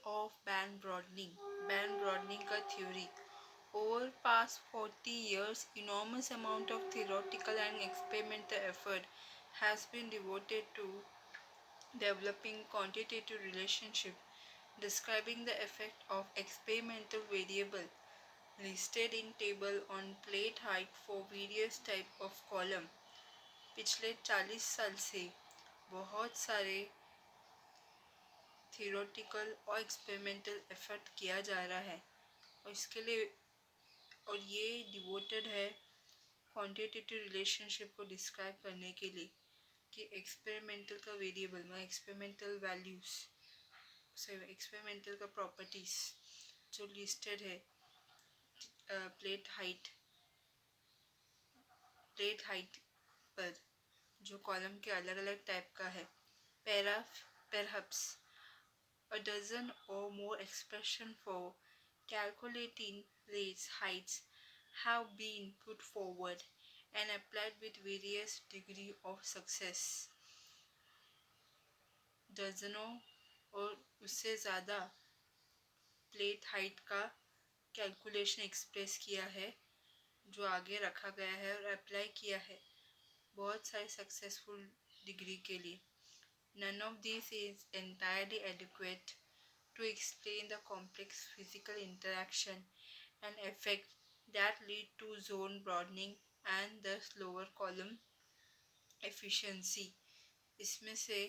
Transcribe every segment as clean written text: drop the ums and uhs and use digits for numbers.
of band broadening का theory. Over past 40 years, enormous amount of theoretical and experimental effort has been devoted to developing quantitative relationship describing the effect of experimental variable listed in table on plate height for various type of column. पिछले 40 साल से बहुत सारे theoretical और experimental effort किया जा रहा है और इसके लिए और ये डिवोटेड है क्वांटिटेटिव रिलेशनशिप को डिस्क्राइब करने के लिए कि एक्सपेरिमेंटल का वेरिएबल में एक्सपेरिमेंटल वैल्यूज से एक्सपेरिमेंटल का प्रॉपर्टीज जो लिस्टेड है प्लेट हाइट पर जो कॉलम के अलग अलग टाइप का है perhaps a dozen or more expression for calculating plates heights have been put forward and applied with various degree of success. दर्जनों और उससे ज़्यादा प्लेट हाइट का कैलकुलेशन एक्सप्रेस किया है जो आगे रखा गया है और अप्लाई किया है बहुत सारे सक्सेसफुल डिग्री के लिए. None of this is entirely adequate to explain the complex physical interaction and effect that lead to zone broadening and the slower column efficiency. इसमें से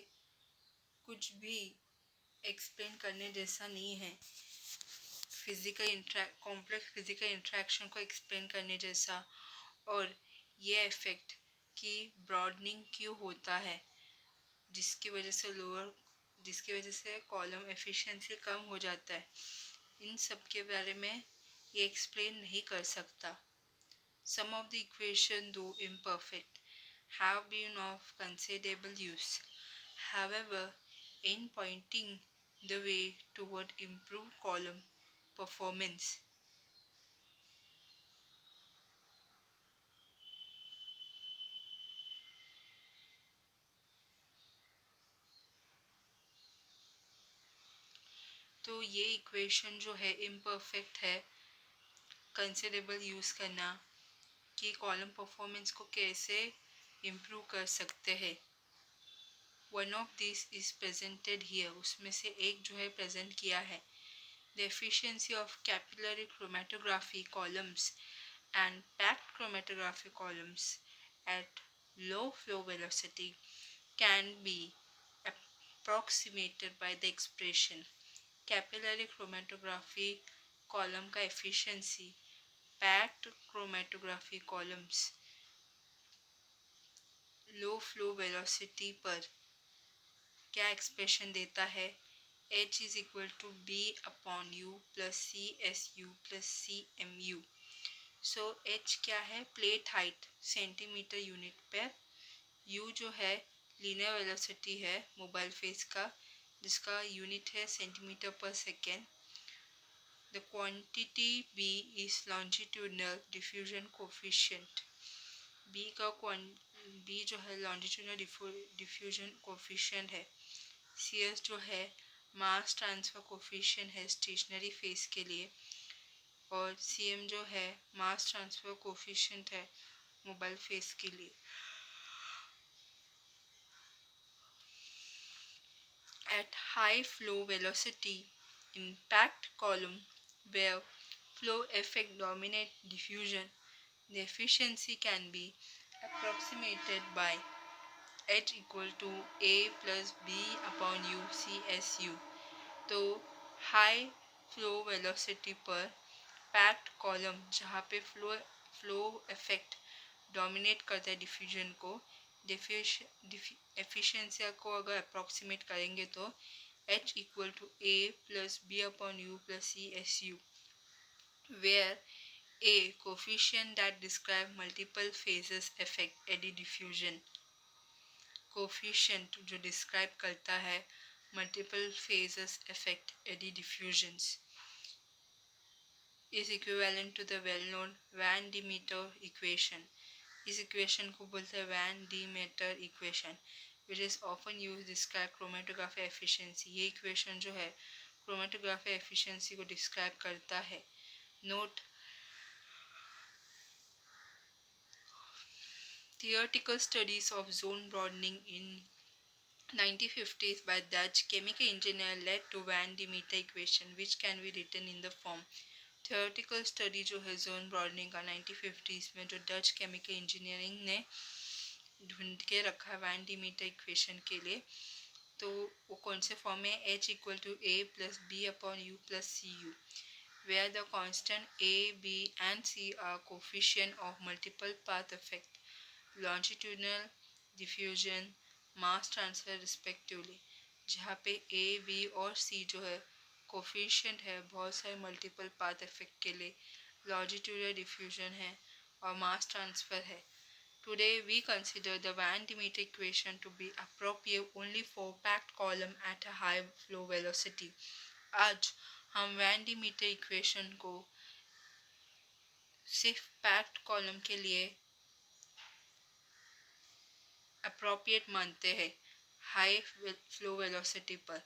कुछ भी एक्सप्लेन करने जैसा नहीं है कॉम्प्लेक्स फिजिकल इंट्रैक्शन को एक्सप्लेन करने जैसा और ये इफेक्ट कि ब्रॉडनिंग क्यों होता है जिसकी वजह से कॉलम एफिशिएंसी कम हो जाता है इन सब के बारे में ये एक्सप्लेन नहीं कर सकता. Some of the equations, though imperfect, have been of considerable use. However, in pointing the way toward improved column performance, तो ये इक्वेशन जो है इम्परफेक्ट है कंसिडरेबल यूज़ करना कि कॉलम परफॉर्मेंस को कैसे इम्प्रूव कर सकते हैं. One of this is presented here उसमें से एक जो है प्रेजेंट किया है. The efficiency of capillary chromatography columns and packed chromatography columns at low flow velocity can be approximated by the expression capillary chromatography column का efficiency packed chromatography columns low flow velocity पर क्या expression देता है H is equal to B upon U plus CSU plus CMU. So h क्या है plate height centimetre unit पे. U जो है लीनियर वेलोसिटी है मोबाइल फेस का जिसका यूनिट है सेंटीमीटर पर second. The quantity b is longitudinal diffusion coefficient. B जो है लॉन्जिट्यूडनल डिफ्यूजन कोफिशिएंट है. सी एस जो है मास ट्रांसफर कोफिशिएंट है स्टेशनरी फेस के लिए और CM जो है मास ट्रांसफर कोफिशिएंट है मोबाइल फेस के लिए. At high flow velocity in packed column where flow effect dominate diffusion, the efficiency can be approximated by H equal to A plus B upon U CSU. तो high flow velocity पर packed column जहाँ पे flow effect dominate करता है diffusion को efficiency को अगर approximate करेंगे तो H equal to A plus B upon U plus CSU where A coefficient that describe multiple phases effect eddy diffusion. Coefficient जो डिस्क्राइब करता है multiple phases effect eddy diffusions is equivalent to the well-known Van de Meter equation. इस equation को बोलते हैं Van Deemter equation which is often used to describe chromatography efficiency. ये इक्वेशन जो है क्रोमेटोग्राफी एफिशिएंसी को डिस्क्राइब करता है। Note, theoretical studies of zone broadening in 1950s by Dutch chemical engineer led to Van de Meter equation which can be written in the form। theoretical study जो है zone broadening का 1950s में जो Dutch chemical engineering ने ढूंढ के रखा van D metre equation के लिए, तो वो कौन से फॉर्म में, H equal to a plus b upon u plus c u, where the constant A, B and C are coefficient of multiple path effect, longitudinal diffusion, mass transfer respectively। जहाँ पे A, B और C जो है coefficient है बहुत सारे multiple path effect के लिए, लॉन्जिट्यूडल डिफ्यूजन है और मास ट्रांसफर है। Today we consider the Van de Meter equation to be appropriate only for packed column at a high flow velocity। आज हम वैन डी मीटर इक्वेशन को सिर्फ packed column के लिए अप्रोप्रिएट मानते हैं हाई फ्लो वेलोसिटी पर।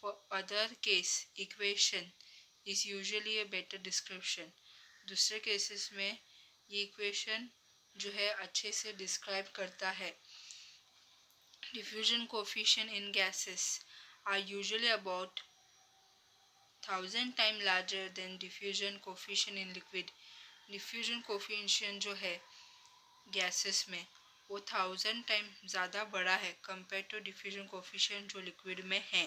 For other case equation is usually a better description. दूसरे केसेस में ये इक्वेशन जो है अच्छे से डिस्क्राइब करता है। Diffusion coefficient in gases are usually about 1000 time larger than diffusion coefficient in liquid. Diffusion coefficient जो है गैसेस में वो 1000 टाइम ज़्यादा बड़ा है कंपेयर टू डिफ्यूजन कोफिशिएंट जो लिक्विड में है।